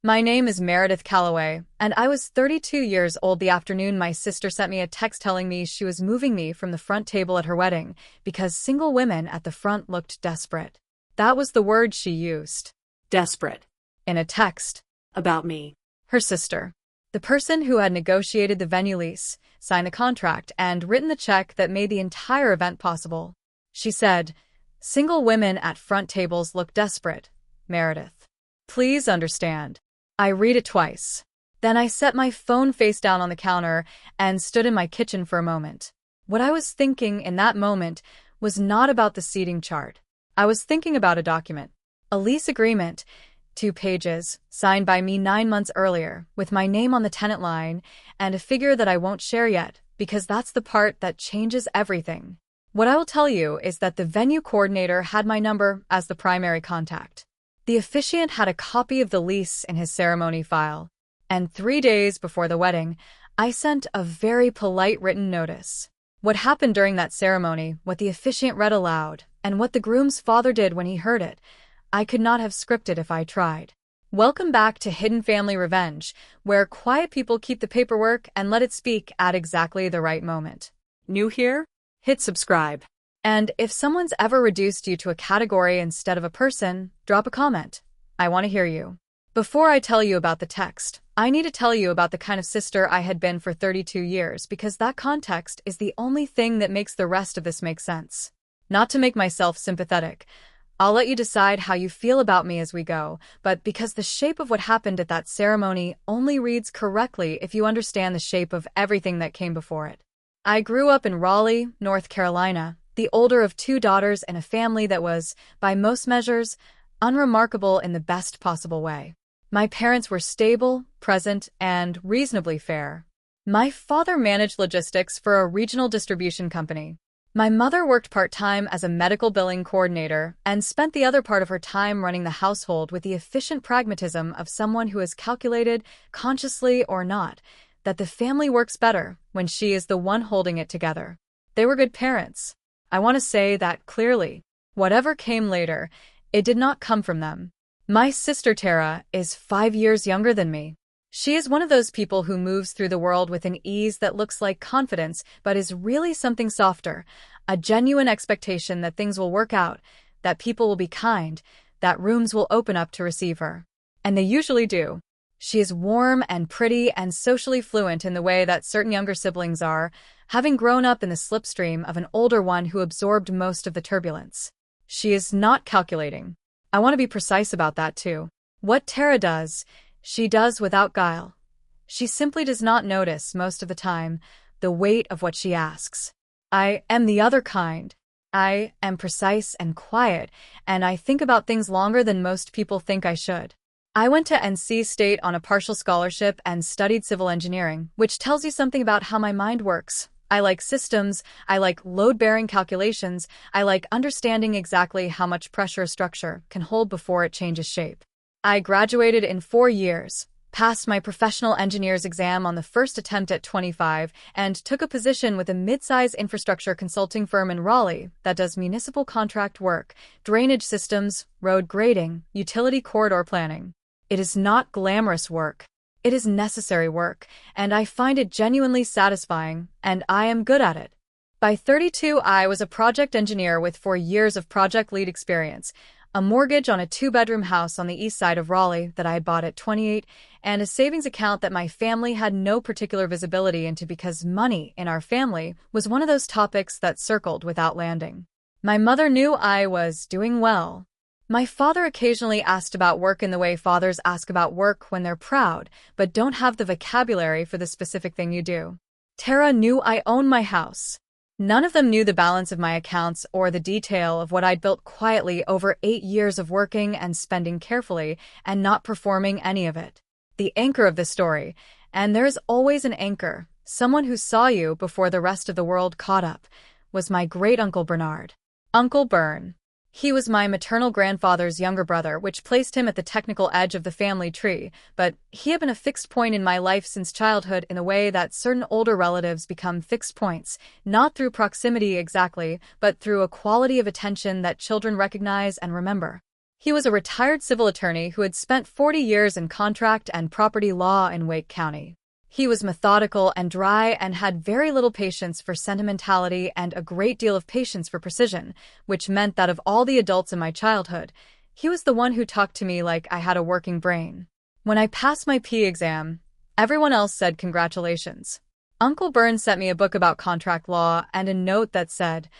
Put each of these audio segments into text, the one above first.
My name is Meredith Calloway, and I was 32 years old the afternoon my sister sent me a text telling me she was moving me from the front table at her wedding because single women at the front looked desperate. That was the word she used. Desperate. In a text. About me. Her sister. The person who had negotiated the venue lease, signed the contract, and written the check that made the entire event possible. She said, "Single women at front tables look desperate, Meredith. Please understand." I read it twice. Then I set my phone face down on the counter and stood in my kitchen for a moment. What I was thinking in that moment was not about the seating chart. I was thinking about a document. A lease agreement, 2 pages, signed by me 9 months earlier, with my name on the tenant line, and a figure that I won't share yet, because that's the part that changes everything. What I will tell you is that the venue coordinator had my number as the primary contact. The officiant had a copy of the lease in his ceremony file, and 3 days before the wedding, I sent a very polite written notice. What happened during that ceremony, what the officiant read aloud, and what the groom's father did when he heard it, I could not have scripted if I tried. Welcome back to Hidden Family Revenge, where quiet people keep the paperwork and let it speak at exactly the right moment. New here? Hit subscribe. And if someone's ever reduced you to a category instead of a person, drop a comment. I want to hear you. Before I tell you about the text, I need to tell you about the kind of sister I had been for 32 years because that context is the only thing that makes the rest of this make sense. Not to make myself sympathetic. I'll let you decide how you feel about me as we go, but because the shape of what happened at that ceremony only reads correctly if you understand the shape of everything that came before it. I grew up in Raleigh, North Carolina, the older of 2 daughters in a family that was, by most measures, unremarkable in the best possible way. My parents were stable, present, and reasonably fair. My father managed logistics for a regional distribution company. My mother worked part-time as a medical billing coordinator and spent the other part of her time running the household with the efficient pragmatism of someone who has calculated, consciously or not, that the family works better when she is the one holding it together. They were good parents. I want to say that clearly. Whatever came later, it did not come from them. My sister Tara is 5 years younger than me. She is one of those people who moves through the world with an ease that looks like confidence but is really something softer, a genuine expectation that things will work out, that people will be kind, that rooms will open up to receive her. And they usually do. She is warm and pretty and socially fluent in the way that certain younger siblings are, having grown up in the slipstream of an older one who absorbed most of the turbulence. She is not calculating. I want to be precise about that too. What Tara does, she does without guile. She simply does not notice, most of the time, the weight of what she asks. I am the other kind. I am precise and quiet, and I think about things longer than most people think I should. I went to NC State on a partial scholarship and studied civil engineering, which tells you something about how my mind works. I like systems, I like load-bearing calculations, I like understanding exactly how much pressure a structure can hold before it changes shape. I graduated in 4 years, passed my professional engineer's exam on the first attempt at 25, and took a position with a mid-size infrastructure consulting firm in Raleigh that does municipal contract work, drainage systems, road grading, utility corridor planning. It is not glamorous work. It is necessary work, and I find it genuinely satisfying, and I am good at it. By 32, I was a project engineer with 4 years of project lead experience, a mortgage on a 2-bedroom house on the east side of Raleigh that I had bought at 28, and a savings account that my family had no particular visibility into because money in our family was one of those topics that circled without landing. My mother knew I was doing well. My father occasionally asked about work in the way fathers ask about work when they're proud, but don't have the vocabulary for the specific thing you do. Tara knew I owned my house. None of them knew the balance of my accounts or the detail of what I'd built quietly over 8 years of working and spending carefully and not performing any of it. The anchor of the story, and there is always an anchor, someone who saw you before the rest of the world caught up, was my great-uncle Bernard. Uncle Bern. He was my maternal grandfather's younger brother, which placed him at the technical edge of the family tree, but he had been a fixed point in my life since childhood in a way that certain older relatives become fixed points, not through proximity exactly, but through a quality of attention that children recognize and remember. He was a retired civil attorney who had spent 40 years in contract and property law in Wake County. He was methodical and dry and had very little patience for sentimentality and a great deal of patience for precision, which meant that of all the adults in my childhood, he was the one who talked to me like I had a working brain. When I passed my P exam, everyone else said congratulations. Uncle Bern sent me a book about contract law and a note that said,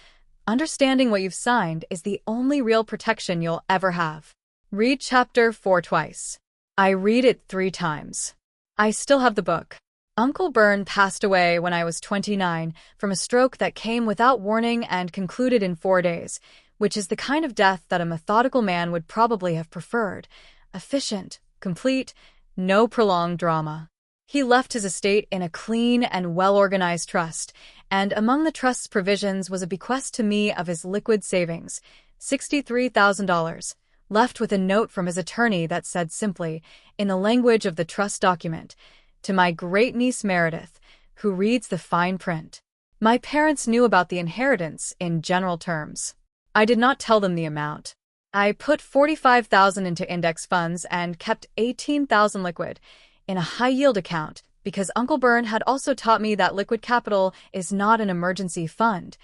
"Understanding what you've signed is the only real protection you'll ever have. Read chapter 4 twice." I read it 3 times. I still have the book. Uncle Bern passed away when I was 29 from a stroke that came without warning and concluded in 4 days, which is the kind of death that a methodical man would probably have preferred. Efficient, complete, no prolonged drama. He left his estate in a clean and well-organized trust, and among the trust's provisions was a bequest to me of his liquid savings, $63,000, left with a note from his attorney that said simply, in the language of the trust document, "To my great-niece Meredith, who reads the fine print." My parents knew about the inheritance in general terms. I did not tell them the amount. I put $45,000 into index funds and kept $18,000 liquid in a high-yield account because Uncle Bern had also taught me that liquid capital is not an emergency fund.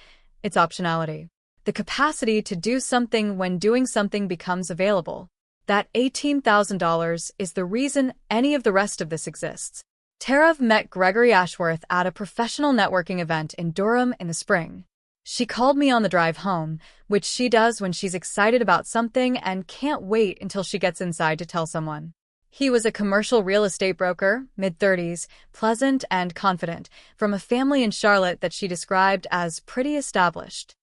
It's optionality. The capacity to do something when doing something becomes available. That $18,000 is the reason any of the rest of this exists. Tara met Gregory Ashworth at a professional networking event in Durham in the spring. She called me on the drive home, which she does when she's excited about something and can't wait until she gets inside to tell someone. He was a commercial real estate broker, mid-30s, pleasant and confident, from a family in Charlotte that she described as pretty established.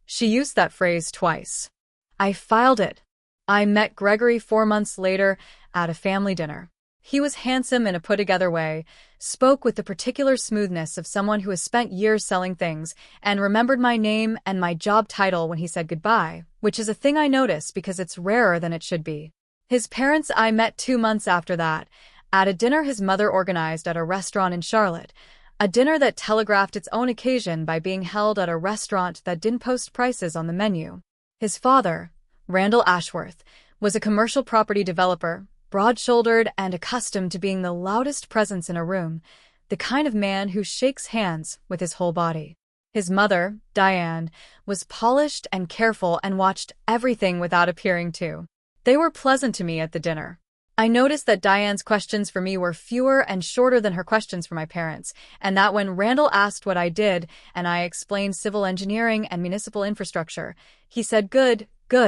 She used that phrase twice. I filed it. I met Gregory 4 months later at a family dinner. He was handsome in a put-together way, spoke with the particular smoothness of someone who has spent years selling things, and remembered my name and my job title when he said goodbye, which is a thing I notice because it's rarer than it should be. His parents I met 2 months after that, at a dinner his mother organized at a restaurant in Charlotte, a dinner that telegraphed its own occasion by being held at a restaurant that didn't post prices on the menu. His father, Randall Ashworth, was a commercial property developer, broad-shouldered and accustomed to being the loudest presence in a room, the kind of man who shakes hands with his whole body. His mother, Diane, was polished and careful and watched everything without appearing to. They were pleasant to me at the dinner. I noticed that Diane's questions for me were fewer and shorter than her questions for my parents, and that when Randall asked what I did and I explained civil engineering and municipal infrastructure, he said good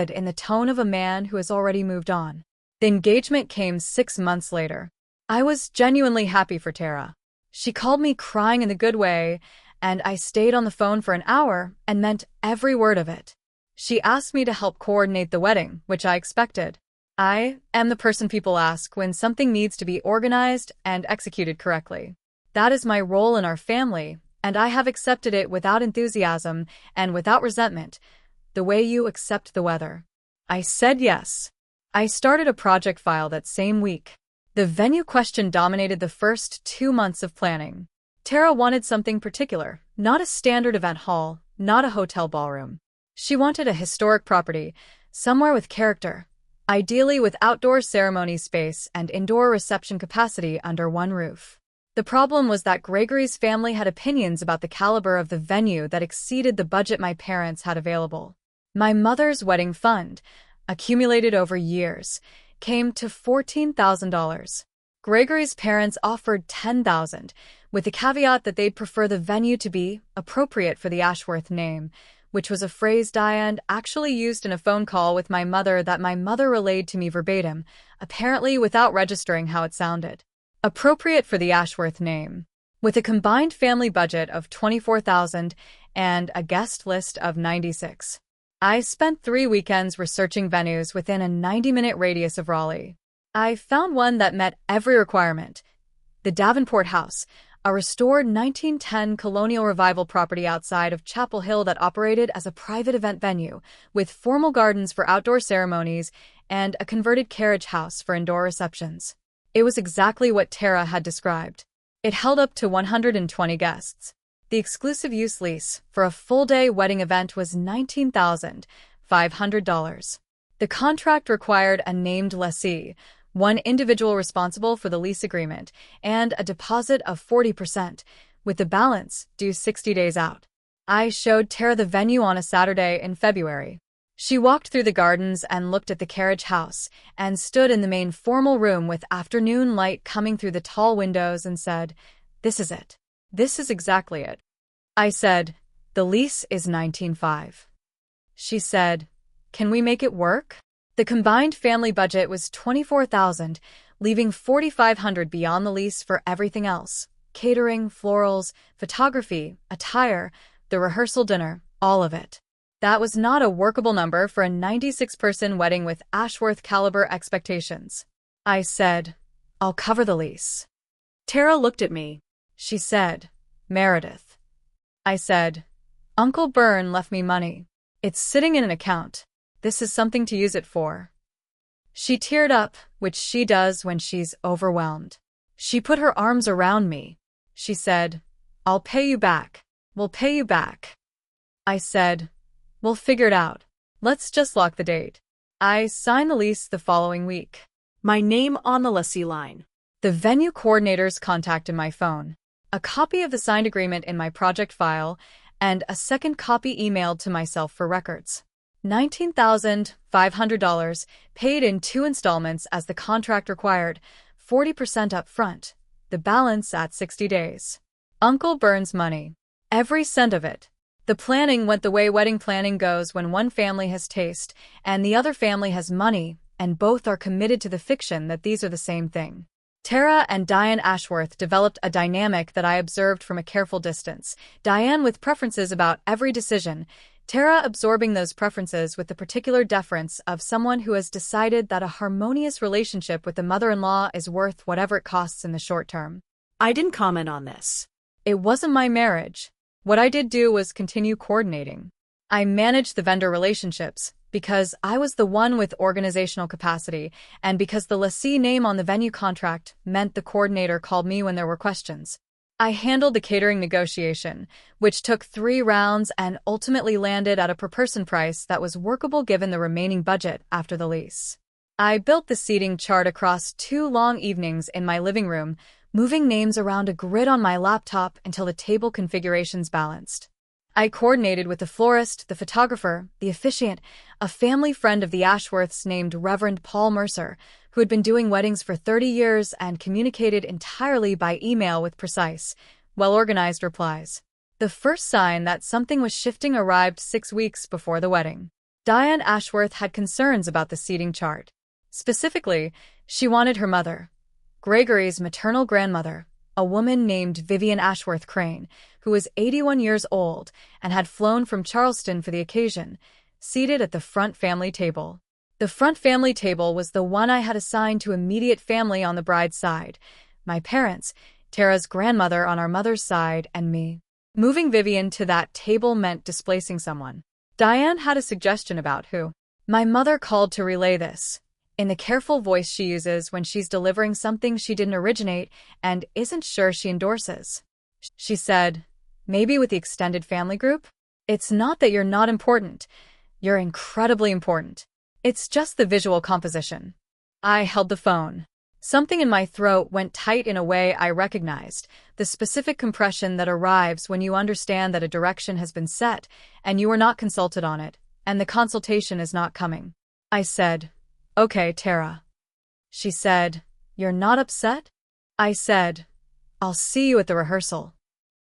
in the tone of a man who has already moved on. The engagement came 6 months later. I was genuinely happy for Tara. She called me crying in the good way, and I stayed on the phone for an hour and meant every word of it. She asked me to help coordinate the wedding, which I expected. I am the person people ask when something needs to be organized and executed correctly. That is my role in our family, and I have accepted it without enthusiasm and without resentment, the way you accept the weather. I said yes. I started a project file that same week. The venue question dominated the first 2 months of planning. Tara wanted something particular, not a standard event hall, not a hotel ballroom. She wanted a historic property, somewhere with character, ideally with outdoor ceremony space and indoor reception capacity under one roof. The problem was that Gregory's family had opinions about the caliber of the venue that exceeded the budget my parents had available. My mother's wedding fund, accumulated over years, came to $14,000. Gregory's parents offered $10,000, with the caveat that they'd prefer the venue to be appropriate for the Ashworth name, which was a phrase Diane actually used in a phone call with my mother that my mother relayed to me verbatim, apparently without registering how it sounded. Appropriate for the Ashworth name. With a combined family budget of $24,000 and a guest list of 96. I spent 3 weekends researching venues within a 90-minute radius of Raleigh. I found one that met every requirement. The Davenport House, a restored 1910 colonial revival property outside of Chapel Hill that operated as a private event venue, with formal gardens for outdoor ceremonies and a converted carriage house for indoor receptions. It was exactly what Tara had described. It held up to 120 guests. The exclusive use lease for a full-day wedding event was $19,500. The contract required a named lessee, one individual responsible for the lease agreement, and a deposit of 40%, with the balance due 60 days out. I showed Tara the venue on a Saturday in February. She walked through the gardens and looked at the carriage house, and stood in the main formal room with afternoon light coming through the tall windows and said, "This is it. This is exactly it." I said, "The lease is 19.5. She said, "Can we make it work?" The combined family budget was $24,000, leaving $4,500 beyond the lease for everything else: catering, florals, photography, attire, the rehearsal dinner, all of it. That was not a workable number for a 96-person wedding with Ashworth-caliber expectations. I said, "I'll cover the lease." Tara looked at me. She said, "Meredith." I said, "Uncle Byrne left me money. It's sitting in an account. This is something to use it for." She teared up, which she does when she's overwhelmed. She put her arms around me. She said, "I'll pay you back. We'll pay you back." I said, "We'll figure it out. Let's just lock the date." I signed the lease the following week. My name on the lessee line. The venue coordinator's contact in my phone, a copy of the signed agreement in my project file, and a second copy emailed to myself for records. $19,500, paid in 2 installments as the contract required, 40% up front, the balance at 60 days. Uncle Byrne's money. Every cent of it. The planning went the way wedding planning goes when one family has taste and the other family has money, and both are committed to the fiction that these are the same thing. Tara and Diane Ashworth developed a dynamic that I observed from a careful distance, Diane with preferences about every decision, Tara absorbing those preferences with the particular deference of someone who has decided that a harmonious relationship with the mother-in-law is worth whatever it costs in the short term. I didn't comment on this. It wasn't my marriage. What I did do was continue coordinating. I managed the vendor relationships because I was the one with organizational capacity, and because the lessee name on the venue contract meant the coordinator called me when there were questions. I handled the catering negotiation, which took 3 rounds and ultimately landed at a per-person price that was workable given the remaining budget after the lease. I built the seating chart across 2 long evenings in my living room, moving names around a grid on my laptop until the table configurations balanced. I coordinated with the florist, the photographer, the officiant, a family friend of the Ashworths named Reverend Paul Mercer, who had been doing weddings for 30 years and communicated entirely by email with precise, well-organized replies. The first sign that something was shifting arrived 6 weeks before the wedding. Diane Ashworth had concerns about the seating chart. Specifically, she wanted her mother, Gregory's maternal grandmother, a woman named Vivian Ashworth Crane, who was 81 years old and had flown from Charleston for the occasion, seated at the front family table. The front family table was the one I had assigned to immediate family on the bride's side, my parents, Tara's grandmother on our mother's side, and me. Moving Vivian to that table meant displacing someone. Diane had a suggestion about who. My mother called to relay this, in the careful voice she uses when she's delivering something she didn't originate and isn't sure she endorses. She said, "Maybe with the extended family group? It's not that you're not important. You're incredibly important. It's just the visual composition." I held the phone. Something in my throat went tight in a way I recognized, the specific compression that arrives when you understand that a direction has been set and you were not consulted on it, and the consultation is not coming. I said, "Okay, Tara." She said, "You're not upset?" I said, "I'll see you at the rehearsal."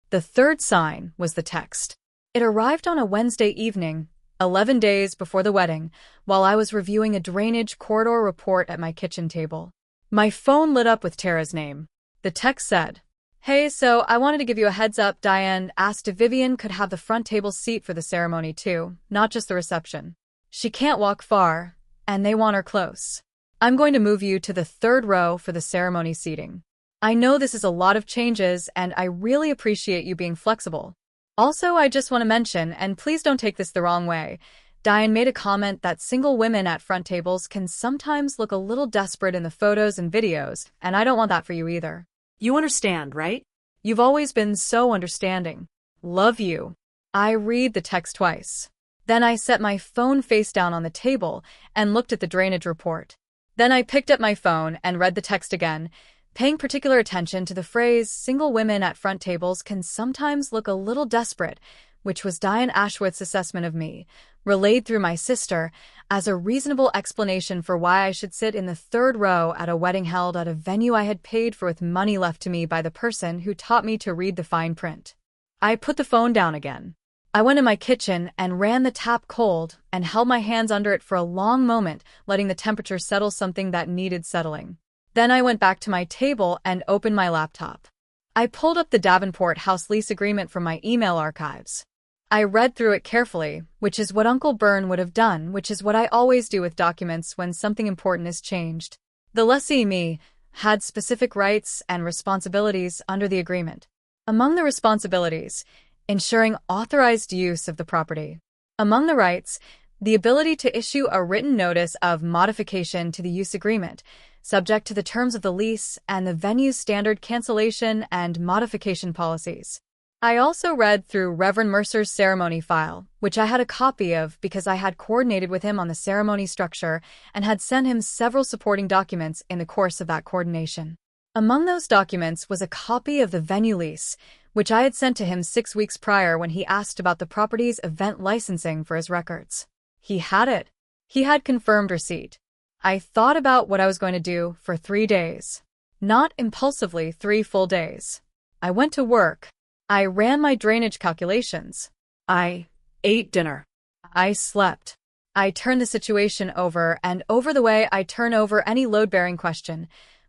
The third sign was the text. It arrived on a Wednesday evening, 11 days before the wedding, while I was reviewing a drainage corridor report at my kitchen table. My phone lit up with Tara's name. The text said, "Hey, so I wanted to give you a heads up. Diane asked if Vivian could have the front table seat for the ceremony too, not just the reception. She can't walk far, and they want her close. I'm going to move you to the 3rd row for the ceremony seating. I know this is a lot of changes, and I really appreciate you being flexible. Also, I just want to mention, and please don't take this the wrong way, Diane made a comment that single women at front tables can sometimes look a little desperate in the photos and videos, and I don't want that for you either. You understand, right? You've always been so understanding. Love you." I read the text twice. Then I set my phone face down on the table and looked at the drainage report. Then I picked up my phone and read the text again, paying particular attention to the phrase, "Single women at front tables can sometimes look a little desperate," which was Diane Ashworth's assessment of me, relayed through my sister, as a reasonable explanation for why I should sit in the third row at a wedding held at a venue I had paid for with money left to me by the person who taught me to read the fine print. I put the phone down again. I went in my kitchen and ran the tap cold and held my hands under it for a long moment, letting the temperature settle something that needed settling. Then I went back to my table and opened my laptop. I pulled up the Davenport House lease agreement from my email archives. I read through it carefully, which is what Uncle Bern would have done, which is what I always do with documents when something important is changed. The lessee, me, had specific rights and responsibilities under the agreement. Among the responsibilities, ensuring authorized use of the property. Among the rights, the ability to issue a written notice of modification to the use agreement, subject to the terms of the lease and the venue's standard cancellation and modification policies. I also read through Reverend Mercer's ceremony file, which I had a copy of because I had coordinated with him on the ceremony structure and had sent him several supporting documents in the course of that coordination. Among those documents was a copy of the venue lease, which I had sent to him 6 weeks prior when he asked about the property's event licensing for his records. He had it. He had confirmed receipt. I thought about what I was going to do for 3 days. Not impulsively 3 full days. I went to work. I ran my drainage calculations. I ate dinner. I slept. I turned the situation over, and over the way I turn over any load-bearing question.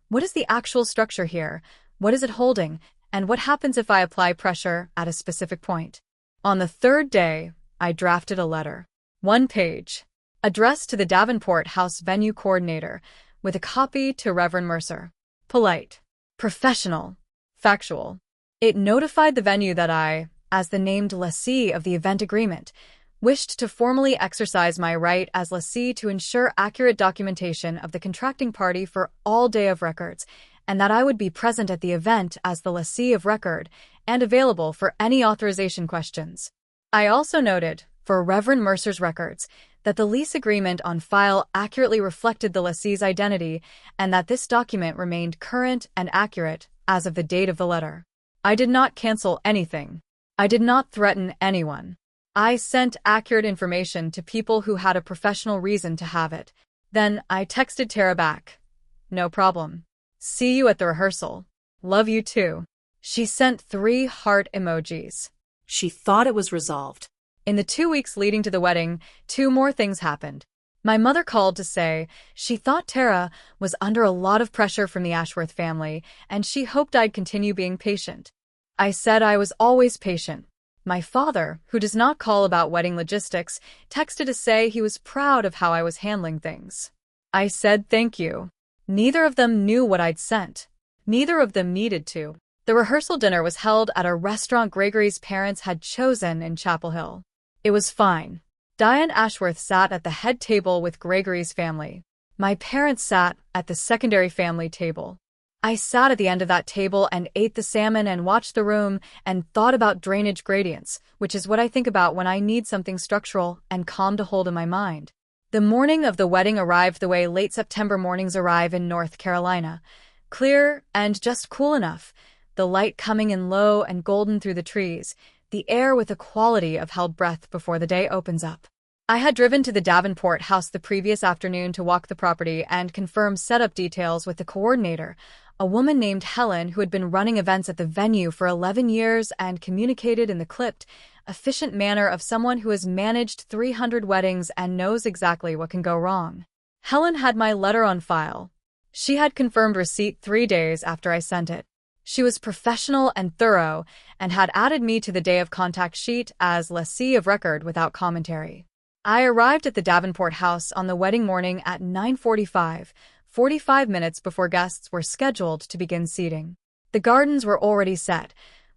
What is the actual structure here? What is it holding? And what happens if I apply pressure at a specific point? On the 3rd day, I drafted a letter. 1 page. Addressed to the Davenport House venue coordinator, with a copy to Reverend Mercer. Polite. Professional. Factual. It notified the venue that I, as the named lessee of the event agreement, wished to formally exercise my right as lessee to ensure accurate documentation of the contracting party for all day of records, and that I would be present at the event as the lessee of record and available for any authorization questions. I also noted, for Reverend Mercer's records, that the lease agreement on file accurately reflected the lessee's identity and that this document remained current and accurate as of the date of the letter. I did not cancel anything. I did not threaten anyone. I sent accurate information to people who had a professional reason to have it. Then I texted Tara back. No problem. See you at the rehearsal. Love you too. She sent 3 heart emojis. She thought it was resolved. In the 2 weeks leading to the wedding, 2 more things happened. My mother called to say she thought Tara was under a lot of pressure from the Ashworth family, and she hoped I'd continue being patient. I said I was always patient. My father, who does not call about wedding logistics, texted to say he was proud of how I was handling things. I said thank you. Neither of them knew what I'd sent. Neither of them needed to. The rehearsal dinner was held at a restaurant Gregory's parents had chosen in Chapel Hill. It was fine. Diane Ashworth sat at the head table with Gregory's family. My parents sat at the secondary family table. I sat at the end of that table and ate the salmon and watched the room and thought about drainage gradients, which is what I think about when I need something structural and calm to hold in my mind. The morning of the wedding arrived the way late September mornings arrive in North Carolina. Clear and just cool enough, the light coming in low and golden through the trees, the air with a quality of held breath before the day opens up. I had driven to the Davenport house the previous afternoon to walk the property and confirm setup details with the coordinator, a woman named Helen who had been running events at the venue for 11 years and communicated in the clipped, efficient manner of someone who has managed 300 weddings and knows exactly what can go wrong. Helen had my letter on file. She had confirmed receipt 3 days after I sent it. She was professional and thorough and had added me to the day of contact sheet as lessee of record without commentary. I arrived at the Davenport house on the wedding morning at 9:45, 45 minutes before guests were scheduled to begin seating. The gardens were already set,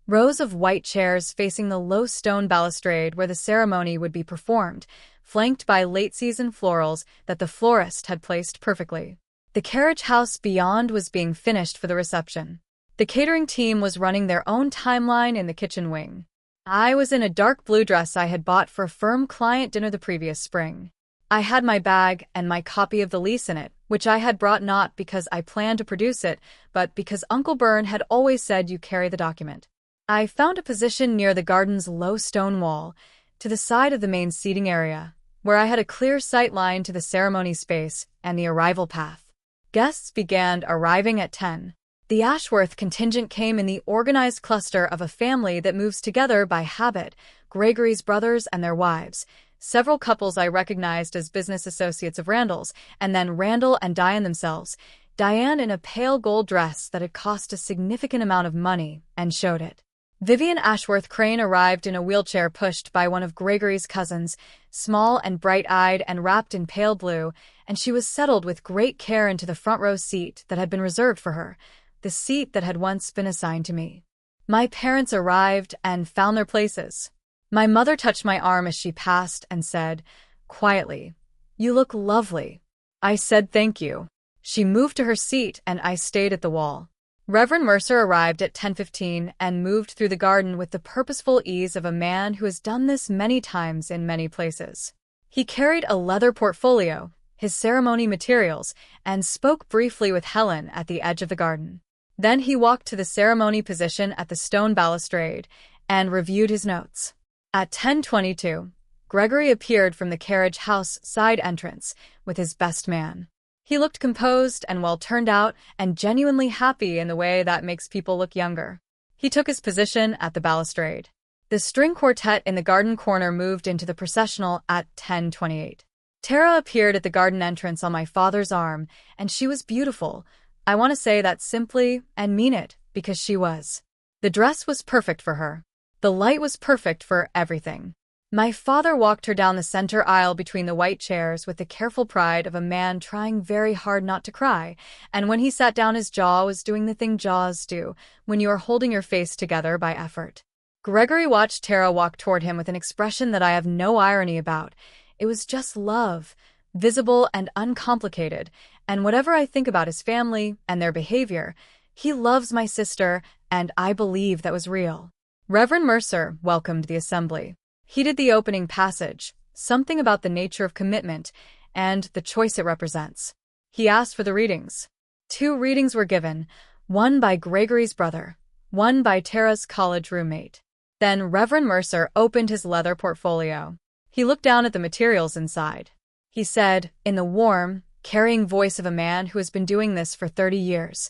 rows of white chairs facing the low stone balustrade where the ceremony would be performed, flanked by late-season florals that the florist had placed perfectly. The carriage house beyond was being finished for the reception. The catering team was running their own timeline in the kitchen wing. I was in a dark blue dress I had bought for a firm client dinner the previous spring. I had my bag and my copy of the lease in it, which I had brought not because I planned to produce it, but because Uncle Byrne had always said you carry the document. I found a position near the garden's low stone wall, to the side of the main seating area, where I had a clear sight line to the ceremony space and the arrival path. Guests began arriving at 10. The Ashworth contingent came in the organized cluster of a family that moves together by habit, Gregory's brothers and their wives, several couples I recognized as business associates of Randall's, and then Randall and Diane themselves, Diane in a pale gold dress that had cost a significant amount of money, and showed it. Vivian Ashworth Crane arrived in a wheelchair pushed by one of Gregory's cousins, small and bright-eyed and wrapped in pale blue, and she was settled with great care into the front row seat that had been reserved for her, the seat that had once been assigned to me. My parents arrived and found their places. My mother touched my arm as she passed and said, quietly, "You look lovely." I said thank you. She moved to her seat and I stayed at the wall. Reverend Mercer arrived at 10:15 and moved through the garden with the purposeful ease of a man who has done this many times in many places. He carried a leather portfolio, his ceremony materials, and spoke briefly with Helen at the edge of the garden. Then he walked to the ceremony position at the stone balustrade and reviewed his notes. At 10:22, Gregory appeared from the carriage house side entrance with his best man. He looked composed and well turned out and genuinely happy in the way that makes people look younger. He took his position at the balustrade. The string quartet in the garden corner moved into the processional at 10:28. Tara appeared at the garden entrance on my father's arm, and she was beautiful. I want to say that simply and mean it, because she was. The dress was perfect for her. The light was perfect for everything. My father walked her down the center aisle between the white chairs with the careful pride of a man trying very hard not to cry, and when he sat down his jaw was doing the thing jaws do when you are holding your face together by effort. Gregory watched Tara walk toward him with an expression that I have no irony about. It was just love, visible and uncomplicated, and whatever I think about his family and their behavior, he loves my sister, and I believe that was real. Reverend Mercer welcomed the assembly. He did the opening passage, something about the nature of commitment and the choice it represents. He asked for the readings. 2 readings were given, one by Gregory's brother, one by Tara's college roommate. Then Reverend Mercer opened his leather portfolio. He looked down at the materials inside. He said, in the warm, carrying voice of a man who has been doing this for 30 years,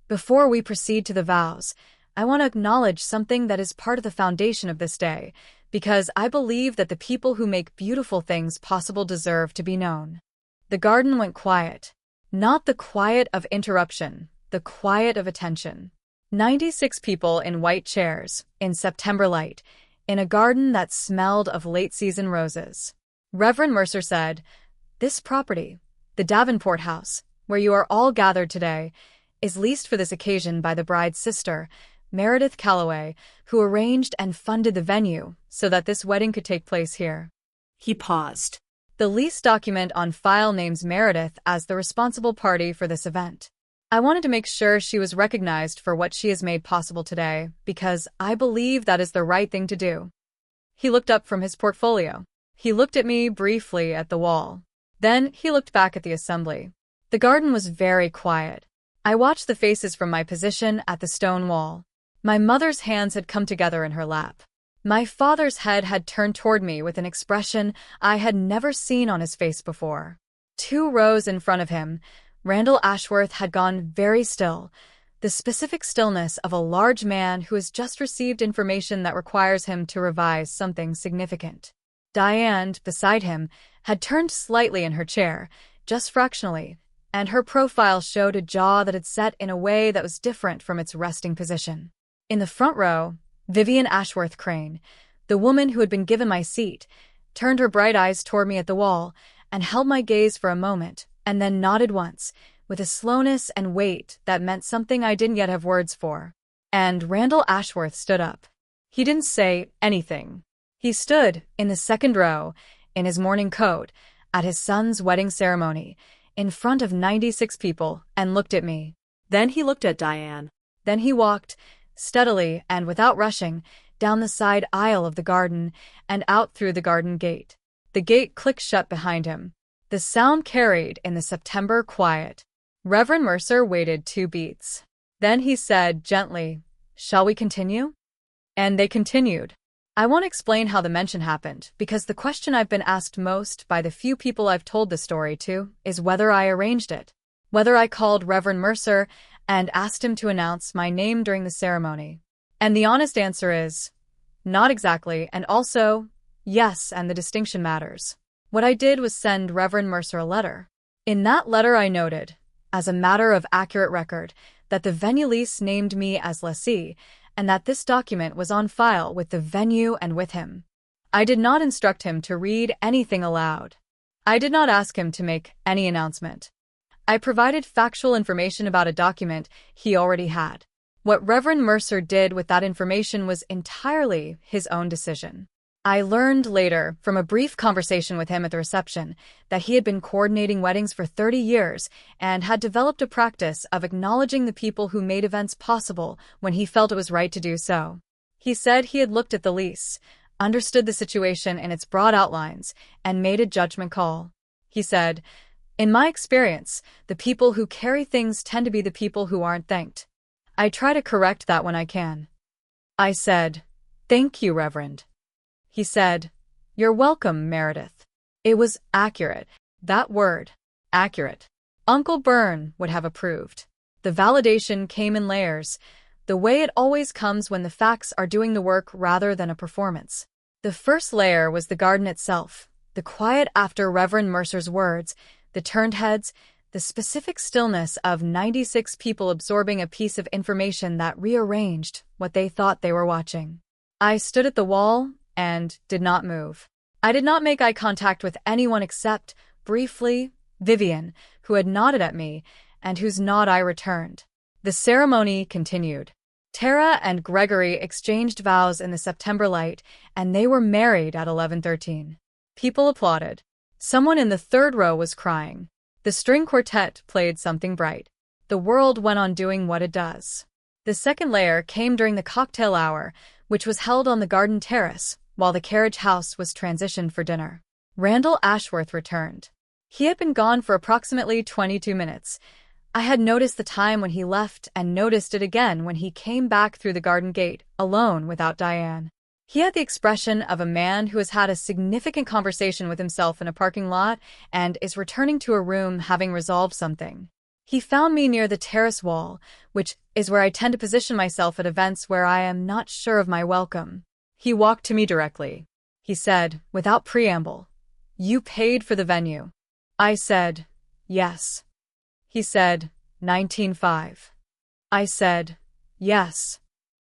"Before we proceed to the vows, I want to acknowledge something that is part of the foundation of this day, because I believe that the people who make beautiful things possible deserve to be known." The garden went quiet. Not the quiet of interruption, the quiet of attention. 96 people in white chairs, in September light, in a garden that smelled of late-season roses. Reverend Mercer said, "This property, the Davenport house, where you are all gathered today, is leased for this occasion by the bride's sister, Meredith Calloway, who arranged and funded the venue so that this wedding could take place here." He paused. The lease document on file names Meredith as the responsible party for this event. I wanted to make sure she was recognized for what she has made possible today, because I believe that is the right thing to do. He looked up from his portfolio. He looked at me briefly at the wall. Then he looked back at the assembly. The garden was very quiet. I watched the faces from my position at the stone wall. My mother's hands had come together in her lap. My father's head had turned toward me with an expression I had never seen on his face before. 2 rows in front of him, Randall Ashworth had gone very still, the specific stillness of a large man who has just received information that requires him to revise something significant. Diane, beside him, had turned slightly in her chair, just fractionally, and her profile showed a jaw that had set in a way that was different from its resting position. In the front row, Vivian Ashworth Crane, the woman who had been given my seat, turned her bright eyes toward me at the wall and held my gaze for a moment, and then nodded once, with a slowness and weight that meant something I didn't yet have words for. And Randall Ashworth stood up. He didn't say anything. He stood in the second row, in his morning coat, at his son's wedding ceremony, in front of 96 people, and looked at me. Then he looked at Diane. Then he walked, steadily and without rushing, down the side aisle of the garden, and out through the garden gate. The gate clicked shut behind him. The sound carried in the September quiet. Reverend Mercer waited 2 beats. Then he said gently, "Shall we continue?" And they continued. I won't explain how the mention happened, because the question I've been asked most by the few people I've told the story to is whether I arranged it. Whether I called Reverend Mercer and asked him to announce my name during the ceremony. And the honest answer is, not exactly, and also, yes, and the distinction matters. What I did was send Reverend Mercer a letter. In that letter I noted, as a matter of accurate record, that the venue lease named me as lessee, and that this document was on file with the venue and with him. I did not instruct him to read anything aloud. I did not ask him to make any announcement. I provided factual information about a document he already had. What Reverend Mercer did with that information was entirely his own decision. I learned later, from a brief conversation with him at the reception, that he had been coordinating weddings for 30 years and had developed a practice of acknowledging the people who made events possible when he felt it was right to do so. He said he had looked at the lease, understood the situation in its broad outlines, and made a judgment call. He said, "In my experience, the people who carry things tend to be the people who aren't thanked. I try to correct that when I can." I said, "Thank you, Reverend." He said, "You're welcome, Meredith." It was accurate. That word, accurate. Uncle Byrne would have approved. The validation came in layers, the way it always comes when the facts are doing the work rather than a performance. The first layer was the garden itself, the quiet after Reverend Mercer's words, the turned heads, the specific stillness of 96 people absorbing a piece of information that rearranged what they thought they were watching. I stood at the wall and did not move. I did not make eye contact with anyone except, briefly, Vivian, who had nodded at me, and whose nod I returned. The ceremony continued. Tara and Gregory exchanged vows in the September light, and they were married at 11:13. People applauded. Someone in the 3rd row was crying. The string quartet played something bright. The world went on doing what it does. The second layer came during the cocktail hour, which was held on the garden terrace, while the carriage house was transitioned for dinner. Randall Ashworth returned. He had been gone for approximately 22 minutes. I had noticed the time when he left and noticed it again when he came back through the garden gate, alone without Diane. He had the expression of a man who has had a significant conversation with himself in a parking lot and is returning to a room having resolved something. He found me near the terrace wall, which is where I tend to position myself at events where I am not sure of my welcome. He walked to me directly. He said, without preamble, "You paid for the venue." I said, "Yes." He said, 19.5. I said, "Yes."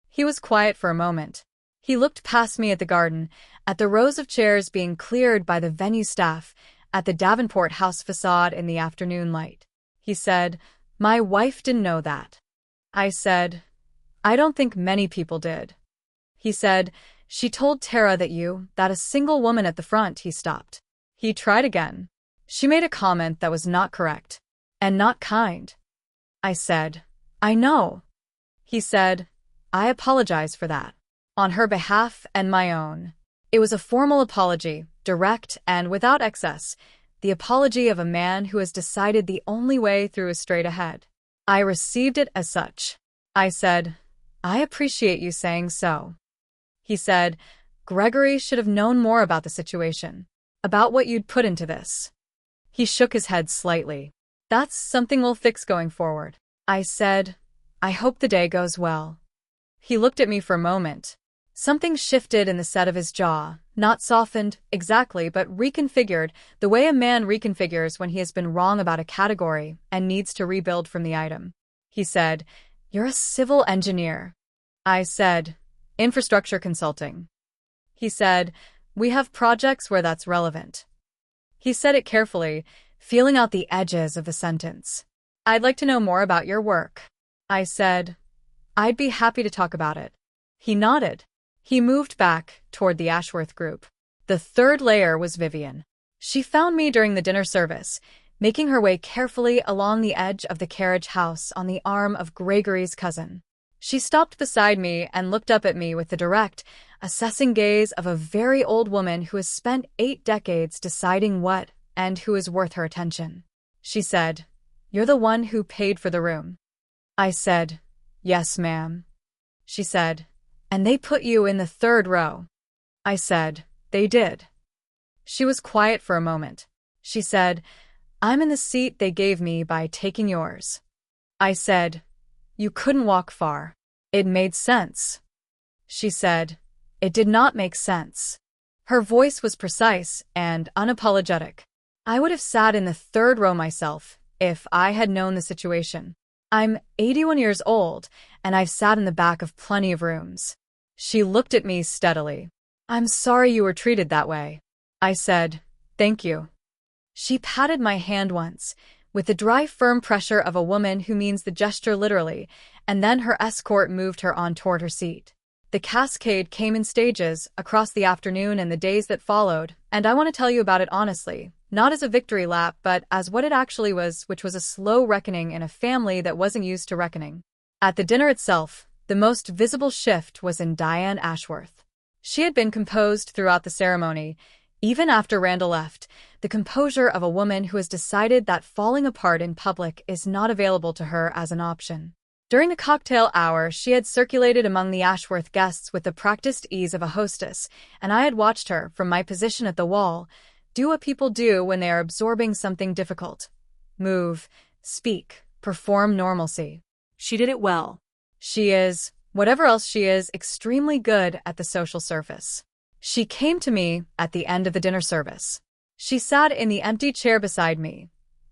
He was quiet for a moment. He looked past me at the garden, at the rows of chairs being cleared by the venue staff, at the Davenport house facade in the afternoon light. He said, "My wife didn't know that." I said, "I don't think many people did." He said, "She told Tara that a single woman at the front." He stopped. He tried again. "She made a comment that was not correct. And not kind." I said, "I know." He said, "I apologize for that. On her behalf and my own." It was a formal apology, direct and without excess, the apology of a man who has decided the only way through is straight ahead. I received it as such. I said, "I appreciate you saying so." He said, "Gregory should have known more about the situation, about what you'd put into this." He shook his head slightly. "That's something we'll fix going forward." I said, "I hope the day goes well." He looked at me for a moment. Something shifted in the set of his jaw, not softened exactly, but reconfigured, the way a man reconfigures when he has been wrong about a category and needs to rebuild from the item. He said, "You're a civil engineer." I said, "Infrastructure consulting." He said, "We have projects where that's relevant." He said it carefully, feeling out the edges of the sentence. "I'd like to know more about your work." I said, "I'd be happy to talk about it." He nodded. He moved back toward the Ashworth group. The 3rd layer was Vivian. She found me during the dinner service, making her way carefully along the edge of the carriage house on the arm of Gregory's cousin. She stopped beside me and looked up at me with the direct, assessing gaze of a very old woman who has spent 8 decades deciding what and who is worth her attention. She said, "You're the one who paid for the room." I said, "Yes, ma'am." She said, "And they put you in the 3rd row." I said, "They did." She was quiet for a moment. She said, "I'm in the seat they gave me by taking yours." I said, "You couldn't walk far." It made sense. She said, "It did not make sense." Her voice was precise and unapologetic. I would have sat in the 3rd row myself if I had known the situation. I'm 81 years old, and I've sat in the back of plenty of rooms. She looked at me steadily. "I'm sorry you were treated that way." I said, "Thank you." She patted my hand once, with the dry, firm pressure of a woman who means the gesture literally, and then her escort moved her on toward her seat. The cascade came in stages across the afternoon and the days that followed, and I want to tell you about it honestly, not as a victory lap, but as what it actually was, which was a slow reckoning in a family that wasn't used to reckoning. At the dinner itself, the most visible shift was in Diane Ashworth. She had been composed throughout the ceremony, even after Randall left, the composure of a woman who has decided that falling apart in public is not available to her as an option. During the cocktail hour, she had circulated among the Ashworth guests with the practiced ease of a hostess, and I had watched her, from my position at the wall, do what people do when they are absorbing something difficult. Move, speak, perform normalcy. She did it well. She is, whatever else she is, extremely good at the social surface. She came to me at the end of the dinner service. She sat in the empty chair beside me.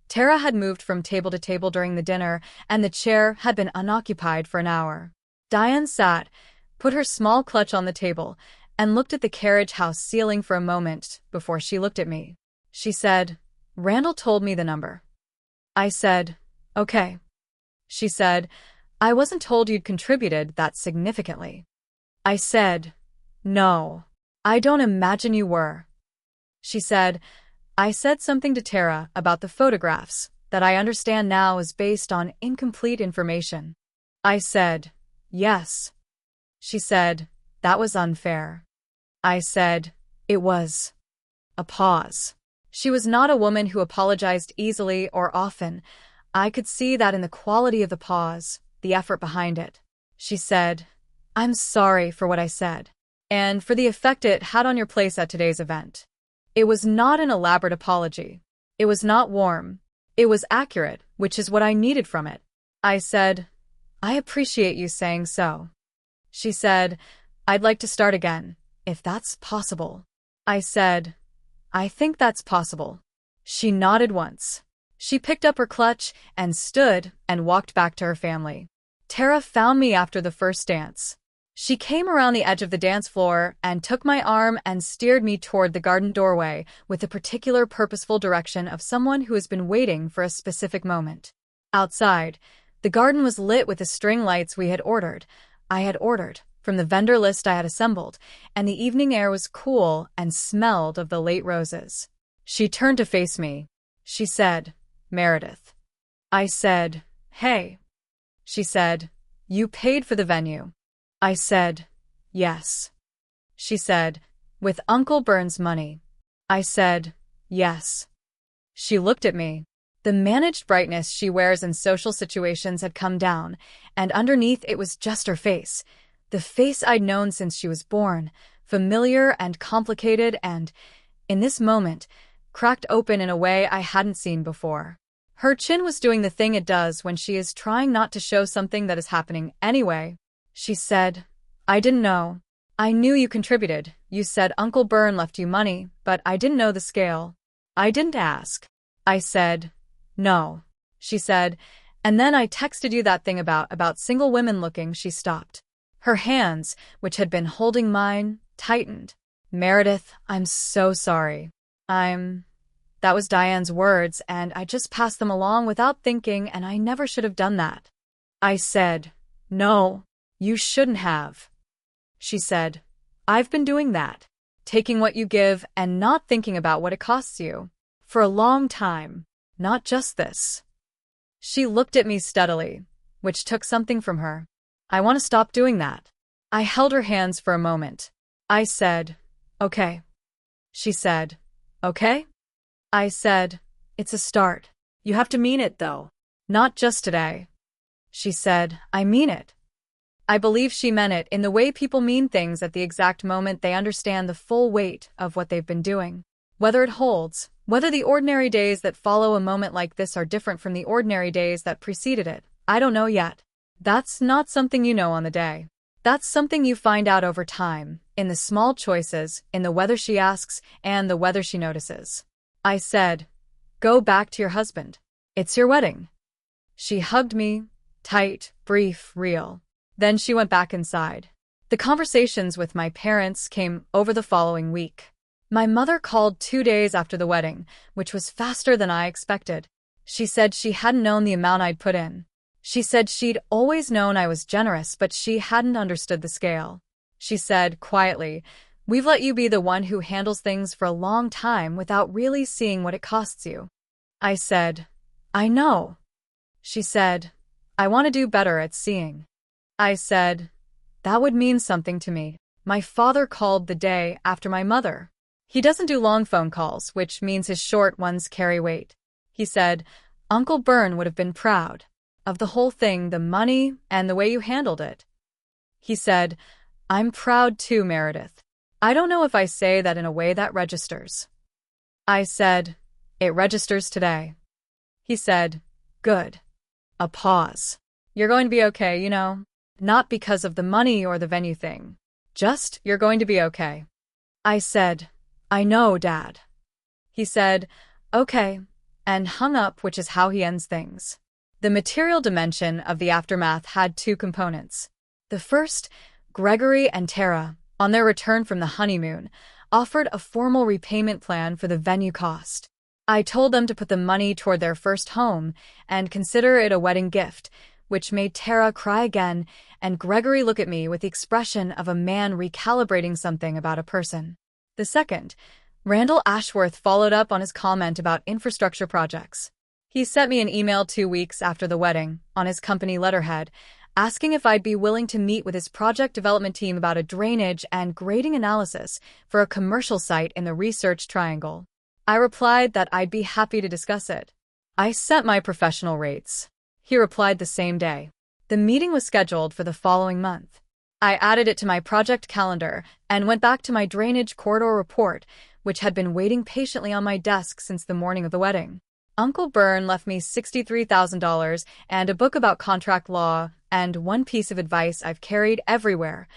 Tara had moved from table to table during the dinner, and the chair had been unoccupied for an hour. Diane sat, put her small clutch on the table, and looked at the carriage house ceiling for a moment before she looked at me. She said, "Randall told me the number." I said, "Okay." She said, "I wasn't told you'd contributed that significantly." I said, "No, I don't imagine you were." She said, "I said something to Tara about the photographs that I understand now is based on incomplete information." I said, "Yes." She said, "That was unfair." I said, "It was." A pause. She was not a woman who apologized easily or often. I could see that in the quality of the pause, the effort behind it. She said, "I'm sorry for what I said, and for the effect it had on your place at today's event." It was not an elaborate apology. It was not warm. It was accurate, which is what I needed from it. I said, "I appreciate you saying so." She said, "I'd like to start again, if that's possible." I said, "I think that's possible." She nodded once. She picked up her clutch and stood and walked back to her family. Tara found me after the first dance. She came around the edge of the dance floor and took my arm and steered me toward the garden doorway with the particular purposeful direction of someone who has been waiting for a specific moment. Outside, the garden was lit with the string lights I had ordered, from the vendor list I had assembled, and the evening air was cool and smelled of the late roses. She turned to face me. She said, "Meredith." I said, "Hey." She said, "You paid for the venue." I said, "Yes." She said, "With Uncle Bern's money." I said, "Yes." She looked at me. The managed brightness she wears in social situations had come down, and underneath it was just her face. The face I'd known since she was born, familiar and complicated and, in this moment, cracked open in a way I hadn't seen before. Her chin was doing the thing it does when she is trying not to show something that is happening anyway. She said, "I didn't know. I knew you contributed. You said Uncle Bern left you money, but I didn't know the scale. I didn't ask." I said, "No." She said, "And then I texted you that thing about single women looking." She stopped. Her hands, which had been holding mine, tightened. "Meredith, I'm so sorry. That was Diane's words, and I just passed them along without thinking, and I never should have done that." I said, "No. You shouldn't have." She said, "I've been doing that, taking what you give and not thinking about what it costs you, for a long time, not just this." She looked at me steadily, which took something from her. I want to stop doing that. I held her hands for a moment. I said, okay. She said, okay? I said, it's a start. You have to mean it, though. Not just today. She said, I mean it. I believe she meant it in the way people mean things at the exact moment they understand the full weight of what they've been doing. Whether it holds, whether the ordinary days that follow a moment like this are different from the ordinary days that preceded it, I don't know yet. That's not something you know on the day. That's something you find out over time, in the small choices, in the whether she asks and the whether she notices. I said, go back to your husband. It's your wedding. She hugged me, tight, brief, real. Then she went back inside. The conversations with my parents came over the following week. My mother called 2 days after the wedding, which was faster than I expected. She said she hadn't known the amount I'd put in. She said she'd always known I was generous, but she hadn't understood the scale. She said, quietly, we've let you be the one who handles things for a long time without really seeing what it costs you. I said, I know. She said, I want to do better at seeing. I said, that would mean something to me. My father called the day after my mother. He doesn't do long phone calls, which means his short ones carry weight. He said, Uncle Bern would have been proud of the whole thing, the money, and the way you handled it. He said, I'm proud too, Meredith. I don't know if I say that in a way that registers. I said, it registers today. He said, good. A pause. You're going to be okay, you know? Not because of the money or the venue thing. Just, you're going to be okay. I said, I know, Dad. He said, okay, and hung up, which is how he ends things. The material dimension of the aftermath had 2 components. The first, Gregory and Tara, on their return from the honeymoon, offered a formal repayment plan for the venue cost. I told them to put the money toward their first home and consider it a wedding gift, which made Tara cry again and Gregory look at me with the expression of a man recalibrating something about a person. The second, Randall Ashworth followed up on his comment about infrastructure projects. He sent me an email 2 weeks after the wedding, on his company letterhead, asking if I'd be willing to meet with his project development team about a drainage and grading analysis for a commercial site in the Research Triangle. I replied that I'd be happy to discuss it. I set my professional rates. He replied the same day. The meeting was scheduled for the following month. I added it to my project calendar and went back to my drainage corridor report, which had been waiting patiently on my desk since the morning of the wedding. Uncle Bern left me $63,000 and a book about contract law and one piece of advice I've carried everywhere.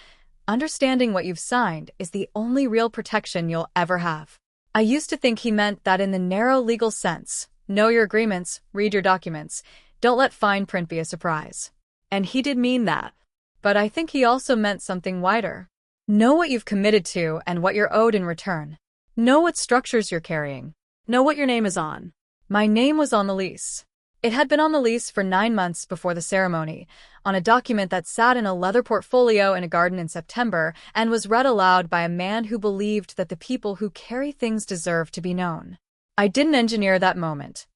Understanding what you've signed is the only real protection you'll ever have. I used to think he meant that in the narrow legal sense. Know your agreements, read your documents, don't let fine print be a surprise. And he did mean that. But I think he also meant something wider. Know what you've committed to and what you're owed in return. Know what structures you're carrying. Know what your name is on. My name was on the lease. It had been on the lease for 9 months before the ceremony, on a document that sat in a leather portfolio in a garden in September and was read aloud by a man who believed that the people who carry things deserve to be known. I didn't engineer that moment.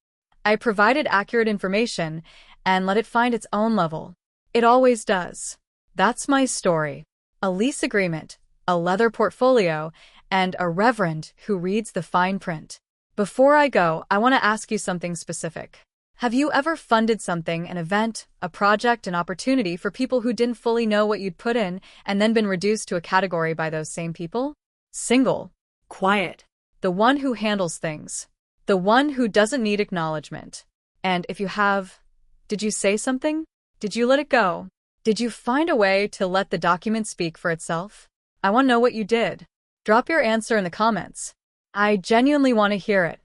I provided accurate information and let it find its own level. It always does. That's my story. A lease agreement, a leather portfolio, and a reverend who reads the fine print. Before I go, I want to ask you something specific. Have you ever funded something, an event, a project, an opportunity for people who didn't fully know what you'd put in and then been reduced to a category by those same people? Single. Quiet. The one who handles things. The one who doesn't need acknowledgement. And if you have, did you say something? Did you let it go? Did you find a way to let the document speak for itself? I want to know what you did. Drop your answer in the comments. I genuinely want to hear it.